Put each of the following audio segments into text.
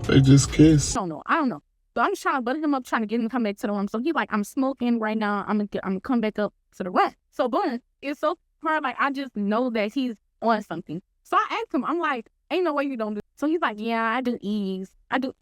They just kissed. I don't know. So I'm trying to butter him up, trying to get him to come back to the room. So he's like, I'm smoking right now. I'm gonna come back up to the room. So boom, it's so hard. Like, I just know that he's on something. So I asked him, I'm like, ain't no way you don't do. So he's like, yeah, I do E's. I do.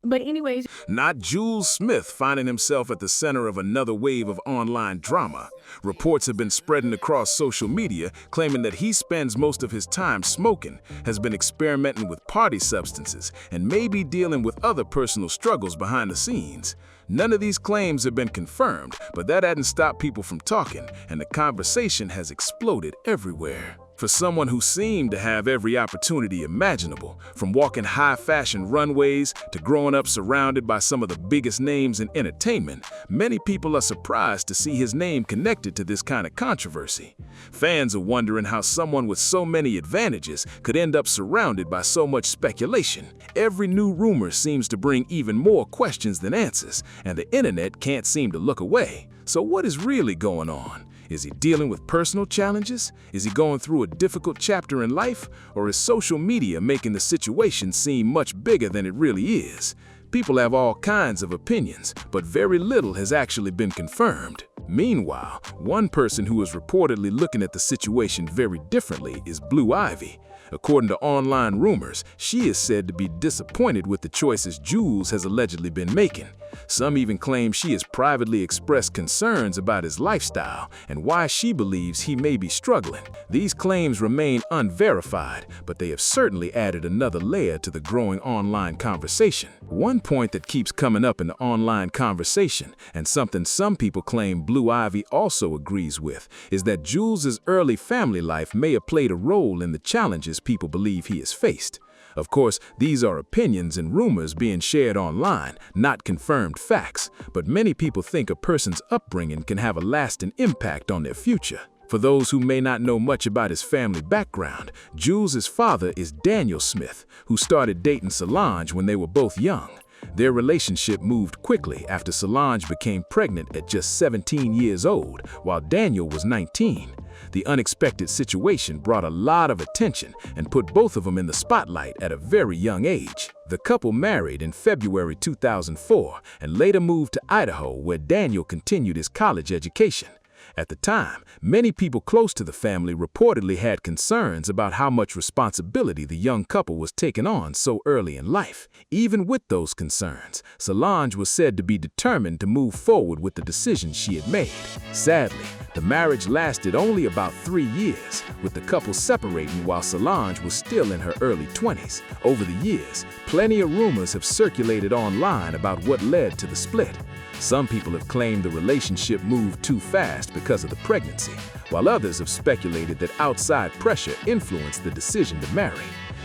But anyways. Not Julez Smith finding himself at the center of another wave of online drama. Reports have been spreading across social media claiming that he spends most of his time smoking, has been experimenting with party substances, and may be dealing with other personal struggles behind the scenes. None of these claims have been confirmed, but that hadn't stopped people from talking, and the conversation has exploded everywhere. For someone who seemed to have every opportunity imaginable, from walking high-fashion runways to growing up surrounded by some of the biggest names in entertainment, many people are surprised to see his name connected to this kind of controversy. Fans are wondering how someone with so many advantages could end up surrounded by so much speculation. Every new rumor seems to bring even more questions than answers, and the internet can't seem to look away. So what is really going on? Is he dealing with personal challenges? Is he going through a difficult chapter in life? Or is social media making the situation seem much bigger than it really is? People have all kinds of opinions, but very little has actually been confirmed. Meanwhile, one person who is reportedly looking at the situation very differently is Blue Ivy. According to online rumors, she is said to be disappointed with the choices Julez has allegedly been making. Some even claim she has privately expressed concerns about his lifestyle and why she believes he may be struggling. These claims remain unverified, but they have certainly added another layer to the growing online conversation. One point that keeps coming up in the online conversation, and something some people claim Blue Ivy also agrees with, is that Julez's early family life may have played a role in the challenges people believe he has faced. Of course, these are opinions and rumors being shared online, not confirmed facts, but many people think a person's upbringing can have a lasting impact on their future. For those who may not know much about his family background, Julez's father is Daniel Smith, who started dating Solange when they were both young. Their relationship moved quickly after Solange became pregnant at just 17 years old, while Daniel was 19. The unexpected situation brought a lot of attention and put both of them in the spotlight at a very young age. The couple married in February 2004 and later moved to Idaho, where Daniel continued his college education. At the time, many people close to the family reportedly had concerns about how much responsibility the young couple was taking on so early in life. Even with those concerns, Solange was said to be determined to move forward with the decision she had made. Sadly, the marriage lasted only about 3 years, with the couple separating while Solange was still in her early 20s. Over the years, plenty of rumors have circulated online about what led to the split. Some people have claimed the relationship moved too fast because of the pregnancy, while others have speculated that outside pressure influenced the decision to marry.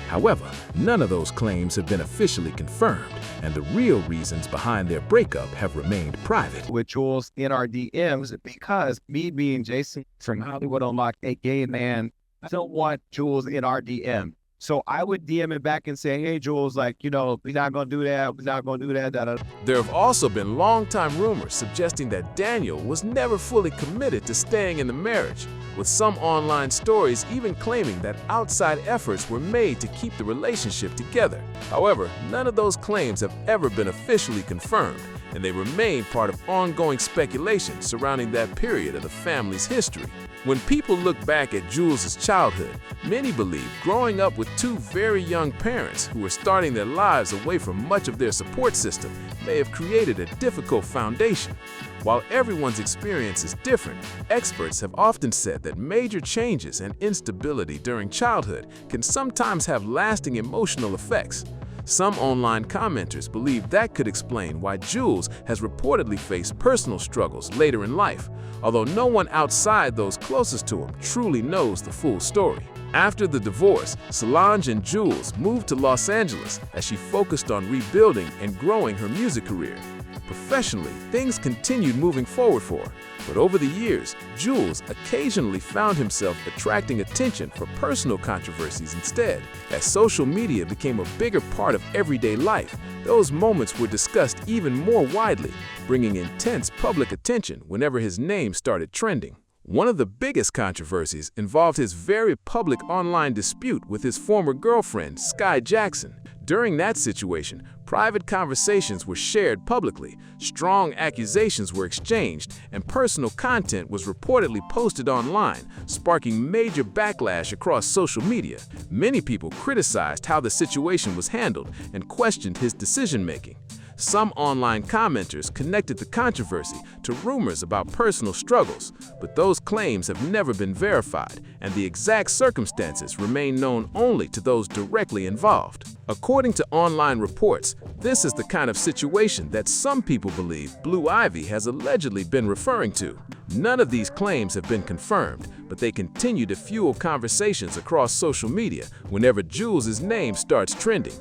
However, none of those claims have been officially confirmed, and the real reasons behind their breakup have remained private. With Julez in our DMs, because me being Jason from Hollywood Unlocked, a gay man, I don't want Julez in our DM. So I would DM him back and say, hey, Julez, like, you know, we're not going to do that. We're not going to do that. Da, da. There have also been long-time rumors suggesting that Daniel was never fully committed to staying in the marriage, with some online stories even claiming that outside efforts were made to keep the relationship together. However, none of those claims have ever been officially confirmed, and they remain part of ongoing speculation surrounding that period of the family's history. When people look back at Julez's childhood, many believe growing up with two very young parents who were starting their lives away from much of their support system may have created a difficult foundation. While everyone's experience is different, experts have often said that major changes and instability during childhood can sometimes have lasting emotional effects. Some online commenters believe that could explain why Julez has reportedly faced personal struggles later in life, although no one outside those closest to him truly knows the full story. After the divorce, Solange and Julez moved to Los Angeles as she focused on rebuilding and growing her music career. Professionally, things continued moving forward for her, but over the years, Julez occasionally found himself attracting attention for personal controversies instead. As social media became a bigger part of everyday life, those moments were discussed even more widely, bringing intense public attention whenever his name started trending. One of the biggest controversies involved his very public online dispute with his former girlfriend, Sky Jackson. During that situation, Private conversations were shared publicly, strong accusations were exchanged, and personal content was reportedly posted online, sparking major backlash across social media. Many people criticized how the situation was handled and questioned his decision-making. Some online commenters connected the controversy to rumors about personal struggles, but those claims have never been verified, and the exact circumstances remain known only to those directly involved. According to online reports, this is the kind of situation that some people believe Blue Ivy has allegedly been referring to. None of these claims have been confirmed, but they continue to fuel conversations across social media whenever Julez' name starts trending.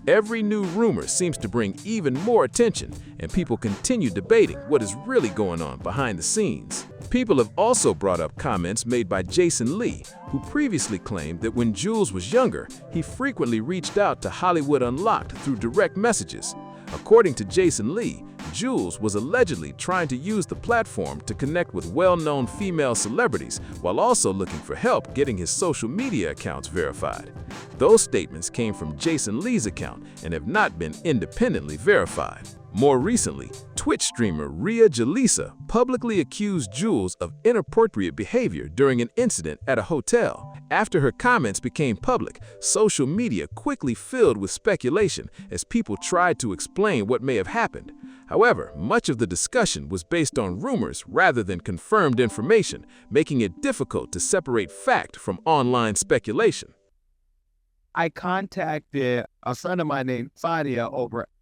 Every new rumor seems to bring even more attention, and people continue debating what is really going on behind the scenes. People have also brought up comments made by Jason Lee, who previously claimed that when Julez was younger, he frequently reached out to Hollywood Unlocked through direct messages. According to Jason Lee, Julez was allegedly trying to use the platform to connect with well-known female celebrities while also looking for help getting his social media accounts verified. Those statements came from Jason Lee's account and have not been independently verified. More recently, Twitch streamer Ria Jalisa publicly accused Julez of inappropriate behavior during an incident at a hotel. After her comments became public, social media quickly filled with speculation as people tried to explain what may have happened. However, much of the discussion was based on rumors rather than confirmed information, making it difficult to separate fact from online speculation. I contacted a friend of mine named Fadia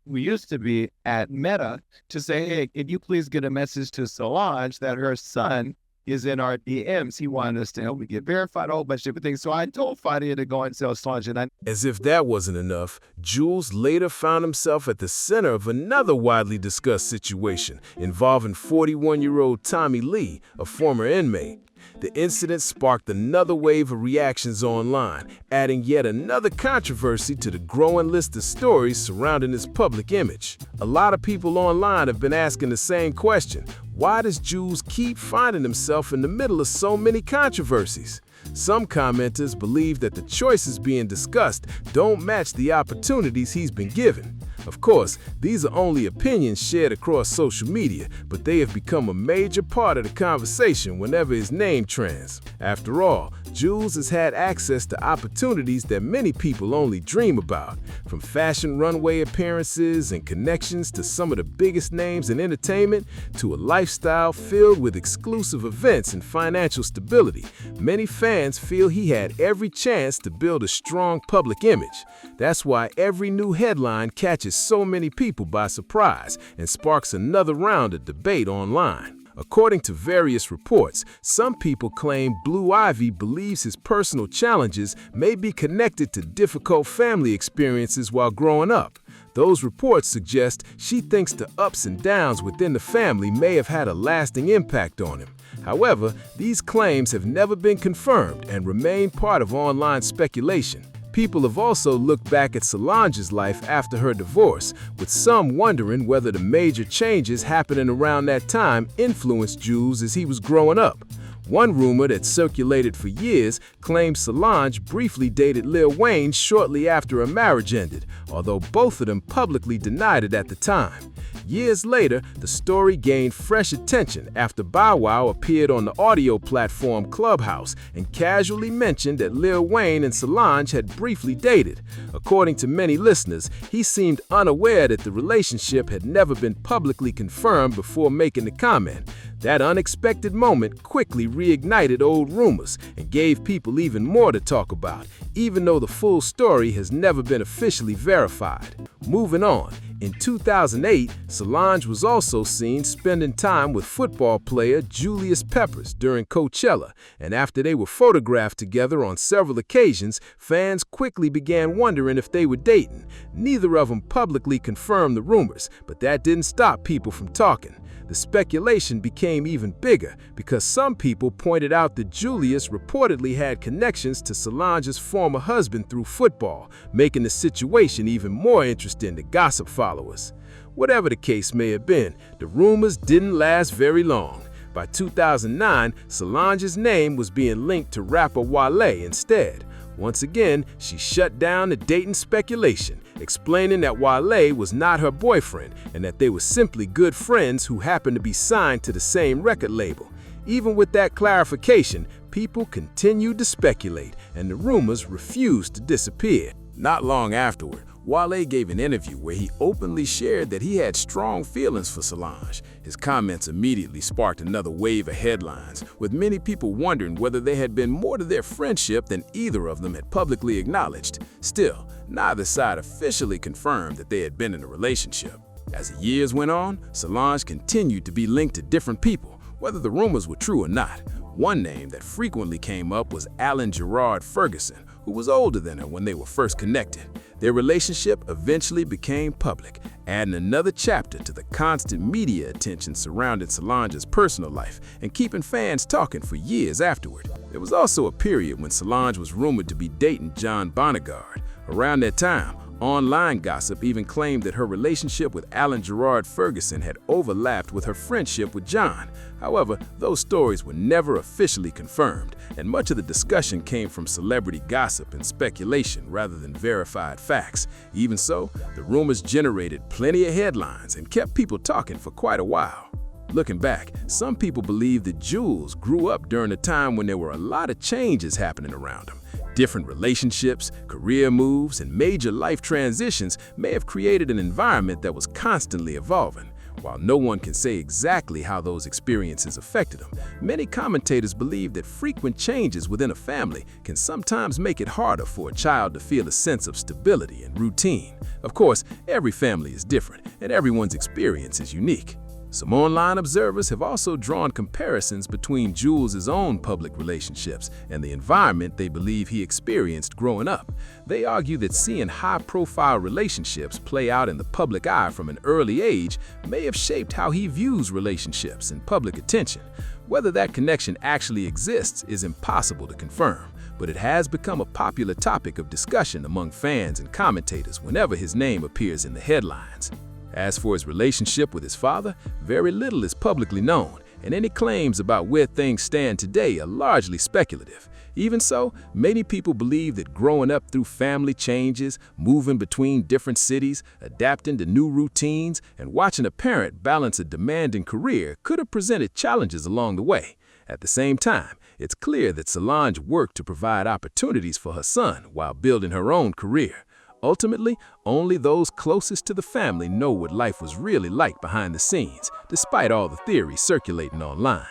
who used to be at Meta to say, hey, can you please get a message to Solange that her son is in our DMs. He wanted us to help me get verified, a whole bunch of different things. So I told Fadia to go and tell Solange. As if that wasn't enough, Julez later found himself at the center of another widely discussed situation involving 41-year-old Tommy Lee, a former inmate. The incident sparked another wave of reactions online, adding yet another controversy to the growing list of stories surrounding his public image. A lot of people online have been asking the same question: why does Julez keep finding himself in the middle of so many controversies? Some commenters believe that the choices being discussed don't match the opportunities he's been given. Of course, these are only opinions shared across social media, but they have become a major part of the conversation whenever his name trends. After all, Julez has had access to opportunities that many people only dream about, from fashion runway appearances and connections to some of the biggest names in entertainment, to a lifestyle filled with exclusive events and financial stability. Many fans feel he had every chance to build a strong public image. That's why every new headline catches so many people by surprise and sparks another round of debate online. According to various reports, some people claim Blue Ivy believes his personal challenges may be connected to difficult family experiences while growing up. Those reports suggest she thinks the ups and downs within the family may have had a lasting impact on him. However, these claims have never been confirmed and remain part of online speculation. People have also looked back at Solange's life after her divorce, with some wondering whether the major changes happening around that time influenced Julez as he was growing up. One rumor that circulated for years claimed Solange briefly dated Lil Wayne shortly after her marriage ended, although both of them publicly denied it at the time. Years later, the story gained fresh attention after Bow Wow appeared on the audio platform Clubhouse and casually mentioned that Lil Wayne and Solange had briefly dated. According to many listeners, he seemed unaware that the relationship had never been publicly confirmed before making the comment. That unexpected moment quickly reignited old rumors and gave people even more to talk about, even though the full story has never been officially verified. Moving on, in 2008, Solange was also seen spending time with football player Julius Peppers during Coachella, and after they were photographed together on several occasions, fans quickly began wondering if they were dating. Neither of them publicly confirmed the rumors, but that didn't stop people from talking. The speculation became even bigger because some people pointed out that Julius reportedly had connections to Solange's former husband through football, making the situation even more interesting to gossip followers. Whatever the case may have been, the rumors didn't last very long. By 2009, Solange's name was being linked to rapper Wale instead. Once again, she shut down the dating speculation, explaining that Wale was not her boyfriend and that they were simply good friends who happened to be signed to the same record label. Even with that clarification, people continued to speculate, and the rumors refused to disappear. Not long afterward, Wale gave an interview where he openly shared that he had strong feelings for Solange. His comments immediately sparked another wave of headlines, with many people wondering whether there had been more to their friendship than either of them had publicly acknowledged. Still, neither side officially confirmed that they had been in a relationship. As the years went on, Solange continued to be linked to different people, whether the rumors were true or not. One name that frequently came up was Alan Gerard Ferguson, who was older than her when they were first connected. Their relationship eventually became public, adding another chapter to the constant media attention surrounding Solange's personal life and keeping fans talking for years afterward. There was also a period when Solange was rumored to be dating John Bonegard. Around that time, online gossip even claimed that her relationship with Alan Gerard Ferguson had overlapped with her friendship with John. However, those stories were never officially confirmed, and much of the discussion came from celebrity gossip and speculation rather than verified facts. Even so, the rumors generated plenty of headlines and kept people talking for quite a while. Looking back, some people believe that Julez grew up during a time when there were a lot of changes happening around him. Different relationships, career moves, and major life transitions may have created an environment that was constantly evolving. While no one can say exactly how those experiences affected him, many commentators believe that frequent changes within a family can sometimes make it harder for a child to feel a sense of stability and routine. Of course, every family is different, and everyone's experience is unique. Some online observers have also drawn comparisons between Julez's own public relationships and the environment they believe he experienced growing up. They argue that seeing high-profile relationships play out in the public eye from an early age may have shaped how he views relationships and public attention. Whether that connection actually exists is impossible to confirm, but it has become a popular topic of discussion among fans and commentators whenever his name appears in the headlines. As for his relationship with his father, very little is publicly known, and any claims about where things stand today are largely speculative. Even so, many people believe that growing up through family changes, moving between different cities, adapting to new routines, and watching a parent balance a demanding career could have presented challenges along the way. At the same time, it's clear that Solange worked to provide opportunities for her son while building her own career. Ultimately, only those closest to the family know what life was really like behind the scenes, despite all the theories circulating online.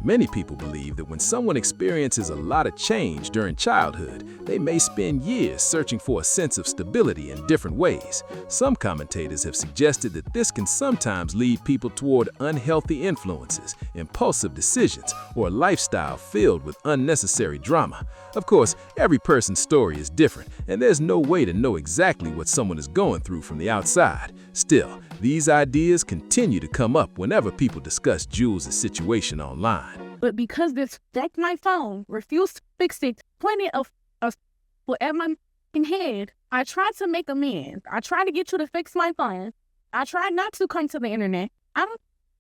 Many people believe that when someone experiences a lot of change during childhood, they may spend years searching for a sense of stability in different ways. Some commentators have suggested that this can sometimes lead people toward unhealthy influences, impulsive decisions, or a lifestyle filled with unnecessary drama. Of course, every person's story is different, and there's no way to know exactly what someone is going through from the outside. Still, these ideas continue to come up whenever people discuss Julez's situation online. But because this decked my phone refused to fix it, plenty of whatever my head, I tried to make amends. I tried to get you to fix my phone. I tried not to come to the internet. I'm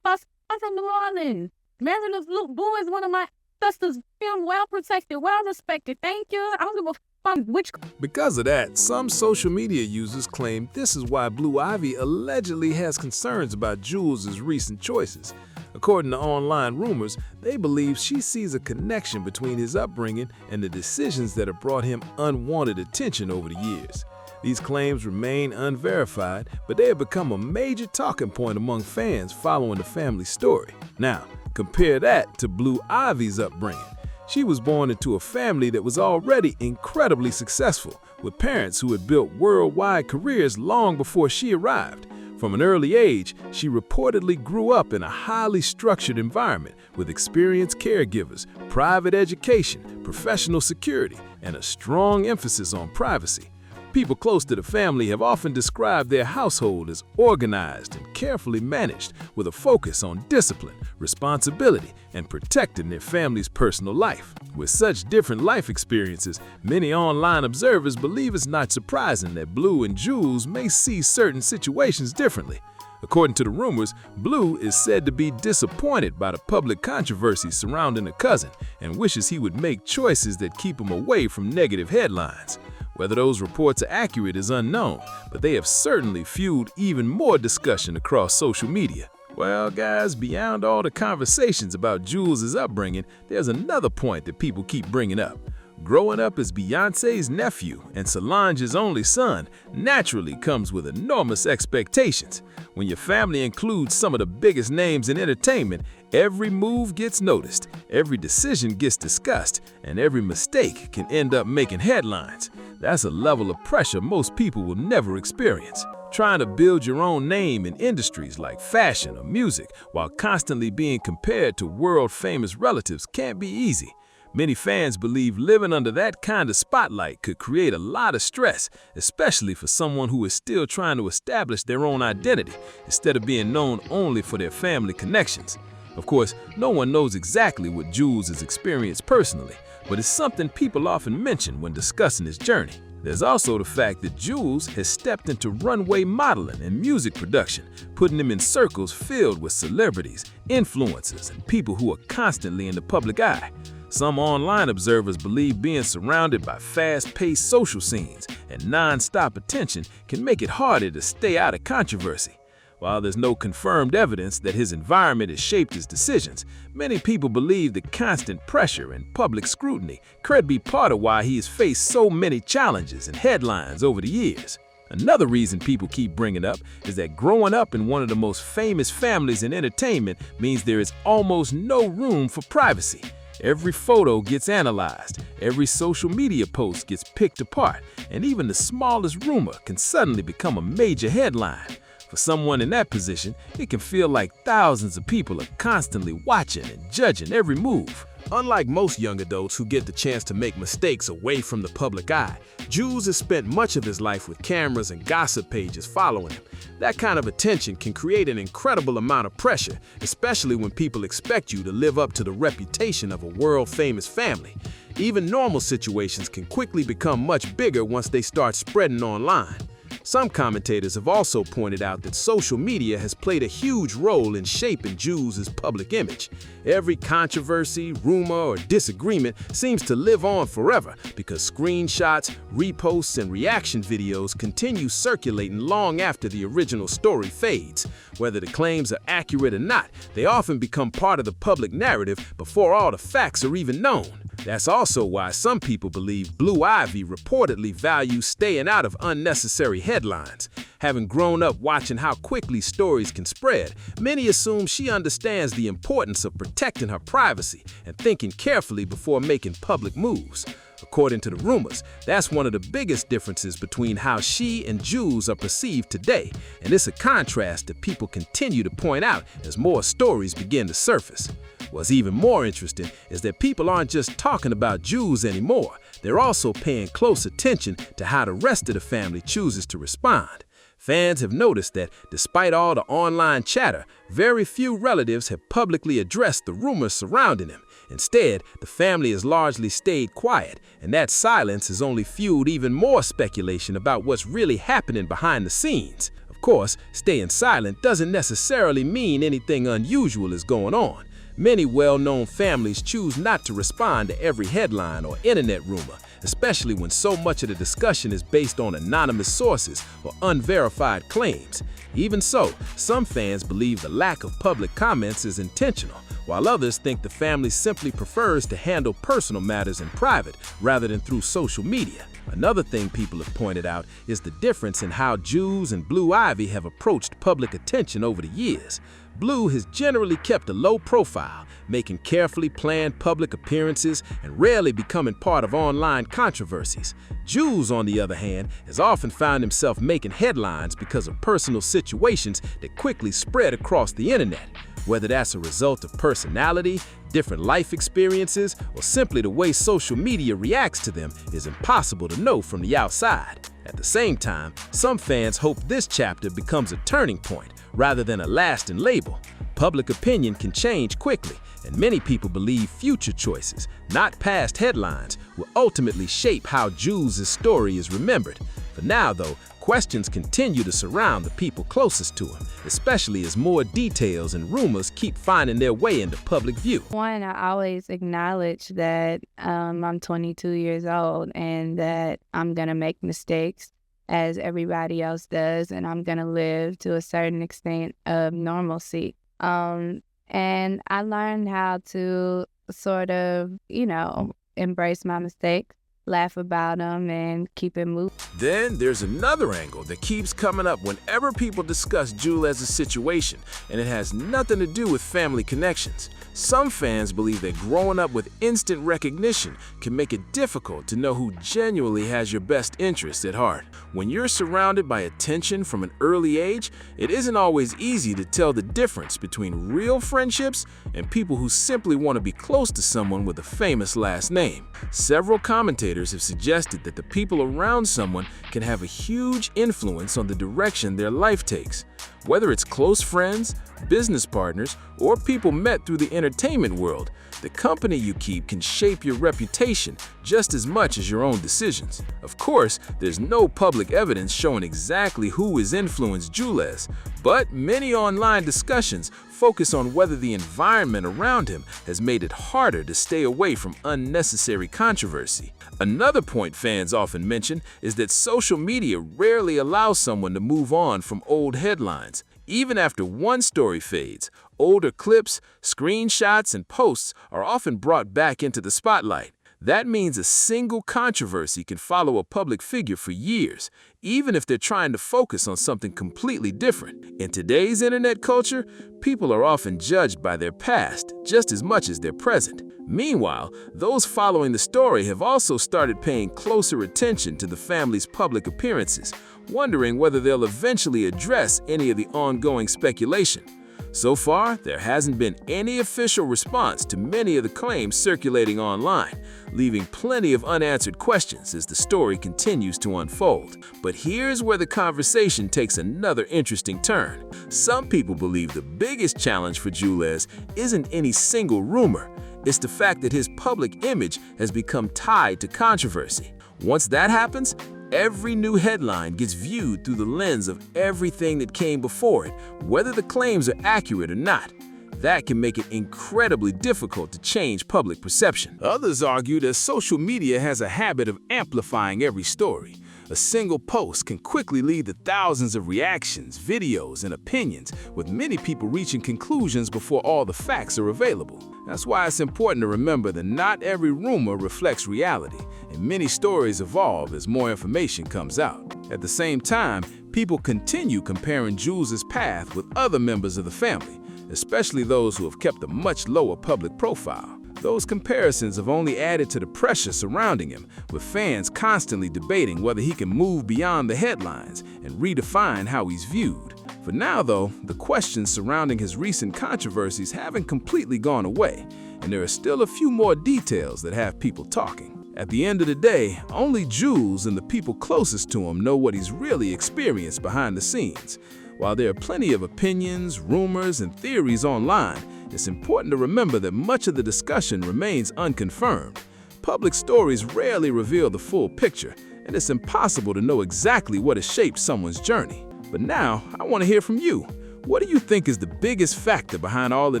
from New Orleans. Married this little boy is one of my sisters. I'm well protected, well respected. Thank you. I don't give a fuck which. Because of that, some social media users claim this is why Blue Ivy allegedly has concerns about Julez's recent choices. According to online rumors, they believe she sees a connection between his upbringing and the decisions that have brought him unwanted attention over the years. These claims remain unverified, but they have become a major talking point among fans following the family's story. Now, compare that to Blue Ivy's upbringing. She was born into a family that was already incredibly successful, with parents who had built worldwide careers long before she arrived. From an early age, she reportedly grew up in a highly structured environment with experienced caregivers, private education, professional security, and a strong emphasis on privacy. People close to the family have often described their household as organized and carefully managed, with a focus on discipline, responsibility, and protecting their family's personal life. With such different life experiences, many online observers believe it's not surprising that Blue and Julez may see certain situations differently. According to the rumors, Blue is said to be disappointed by the public controversy surrounding a cousin and wishes he would make choices that keep him away from negative headlines. Whether those reports are accurate is unknown, but they have certainly fueled even more discussion across social media. Well, guys, beyond all the conversations about Julez' upbringing, there's another point that people keep bringing up. Growing up as Beyonce's nephew and Solange's only son naturally comes with enormous expectations. When your family includes some of the biggest names in entertainment, every move gets noticed, every decision gets discussed, and every mistake can end up making headlines. That's a level of pressure most people will never experience. Trying to build your own name in industries like fashion or music while constantly being compared to world-famous relatives can't be easy. Many fans believe living under that kind of spotlight could create a lot of stress, especially for someone who is still trying to establish their own identity instead of being known only for their family connections. Of course, no one knows exactly what Julez has experienced personally, but it's something people often mention when discussing his journey. There's also the fact that Julez has stepped into runway modeling and music production, putting him in circles filled with celebrities, influencers, and people who are constantly in the public eye. Some online observers believe being surrounded by fast-paced social scenes and non-stop attention can make it harder to stay out of controversy. While there's no confirmed evidence that his environment has shaped his decisions, many people believe the constant pressure and public scrutiny could be part of why he has faced so many challenges and headlines over the years. Another reason people keep bringing up is that growing up in one of the most famous families in entertainment means there is almost no room for privacy. Every photo gets analyzed, every social media post gets picked apart, and even the smallest rumor can suddenly become a major headline. For someone in that position, it can feel like thousands of people are constantly watching and judging every move. Unlike most young adults who get the chance to make mistakes away from the public eye, Julez has spent much of his life with cameras and gossip pages following him. That kind of attention can create an incredible amount of pressure, especially when people expect you to live up to the reputation of a world-famous family. Even normal situations can quickly become much bigger once they start spreading online. Some commentators have also pointed out that social media has played a huge role in shaping Julez' public image. Every controversy, rumor, or disagreement seems to live on forever because screenshots, reposts, and reaction videos continue circulating long after the original story fades. Whether the claims are accurate or not, they often become part of the public narrative before all the facts are even known. That's also why some people believe Blue Ivy reportedly values staying out of unnecessary headlines. Having grown up watching how quickly stories can spread, many assume she understands the importance of protecting her privacy and thinking carefully before making public moves. According to the rumors, that's one of the biggest differences between how she and Julez are perceived today, and it's a contrast that people continue to point out as more stories begin to surface. What's even more interesting is that people aren't just talking about Julez anymore, they're also paying close attention to how the rest of the family chooses to respond. Fans have noticed that, despite all the online chatter, very few relatives have publicly addressed the rumors surrounding him. Instead, the family has largely stayed quiet, and that silence has only fueled even more speculation about what's really happening behind the scenes. Of course, staying silent doesn't necessarily mean anything unusual is going on. Many well-known families choose not to respond to every headline or internet rumor, especially when so much of the discussion is based on anonymous sources or unverified claims. Even so, some fans believe the lack of public comments is intentional, while others think the family simply prefers to handle personal matters in private rather than through social media. Another thing people have pointed out is the difference in how Julez and Blue Ivy have approached public attention over the years. Blue has generally kept a low profile, making carefully planned public appearances and rarely becoming part of online controversies. Julez, on the other hand, has often found himself making headlines because of personal situations that quickly spread across the internet. Whether that's a result of personality, different life experiences, or simply the way social media reacts to them is impossible to know from the outside. At the same time, some fans hope this chapter becomes a turning point rather than a lasting label. Public opinion can change quickly, and many people believe future choices, not past headlines, will ultimately shape how Julez' story is remembered. For now, though, Questions continue to surround the people closest to him, especially as more details and rumors keep finding their way into public view. One, I always acknowledge that I'm 22 years old and that I'm going to make mistakes as everybody else does, and I'm going to live to a certain extent of normalcy. And I learned how to sort of, embrace my mistakes, laugh about them, and keep it moving. Then there's another angle that keeps coming up whenever people discuss Julez's situation, and it has nothing to do with family connections. Some fans believe that growing up with instant recognition can make it difficult to know who genuinely has your best interests at heart. When you're surrounded by attention from an early age, it isn't always easy to tell the difference between real friendships and people who simply want to be close to someone with a famous last name. Several commentators have suggested that the people around someone can have a huge influence on the direction their life takes. Whether it's close friends, business partners, or people met through the entertainment world, the company you keep can shape your reputation just as much as your own decisions. Of course, there's no public evidence showing exactly who has influenced Julez, but many online discussions focus on whether the environment around him has made it harder to stay away from unnecessary controversy. Another point fans often mention is that social media rarely allows someone to move on from old headlines. Even after one story fades, older clips, screenshots, and posts are often brought back into the spotlight. That means a single controversy can follow a public figure for years, even if they're trying to focus on something completely different. In today's internet culture, people are often judged by their past just as much as their present. Meanwhile, those following the story have also started paying closer attention to the family's public appearances, wondering whether they'll eventually address any of the ongoing speculation. So far, there hasn't been any official response to many of the claims circulating online, leaving plenty of unanswered questions as the story continues to unfold. But here's where the conversation takes another interesting turn. Some people believe the biggest challenge for Julez isn't any single rumor. It's the fact that his public image has become tied to controversy. Once that happens, every new headline gets viewed through the lens of everything that came before it, whether the claims are accurate or not. That can make it incredibly difficult to change public perception. Others argue that social media has a habit of amplifying every story. A single post can quickly lead to thousands of reactions, videos, and opinions, with many people reaching conclusions before all the facts are available. That's why it's important to remember that not every rumor reflects reality, and many stories evolve as more information comes out. At the same time, people continue comparing Julez's path with other members of the family, especially those who have kept a much lower public profile. Those comparisons have only added to the pressure surrounding him, with fans constantly debating whether he can move beyond the headlines and redefine how he's viewed. For now, though, the questions surrounding his recent controversies haven't completely gone away, and there are still a few more details that have people talking. At the end of the day, only Julez and the people closest to him know what he's really experienced behind the scenes. While there are plenty of opinions, rumors, and theories online, it's important to remember that much of the discussion remains unconfirmed. Public stories rarely reveal the full picture, and it's impossible to know exactly what has shaped someone's journey. But now, I want to hear from you. What do you think is the biggest factor behind all of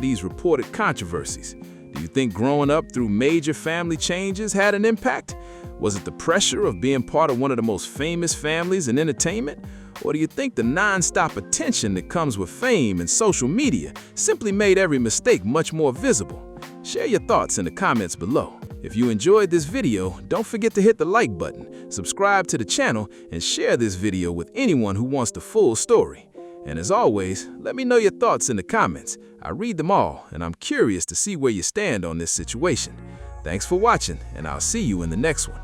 these reported controversies? Do you think growing up through major family changes had an impact? Was it the pressure of being part of one of the most famous families in entertainment? Or do you think the non-stop attention that comes with fame and social media simply made every mistake much more visible? Share your thoughts in the comments below. If you enjoyed this video, don't forget to hit the like button, subscribe to the channel, and share this video with anyone who wants the full story. And as always, let me know your thoughts in the comments. I read them all, and I'm curious to see where you stand on this situation. Thanks for watching, and I'll see you in the next one.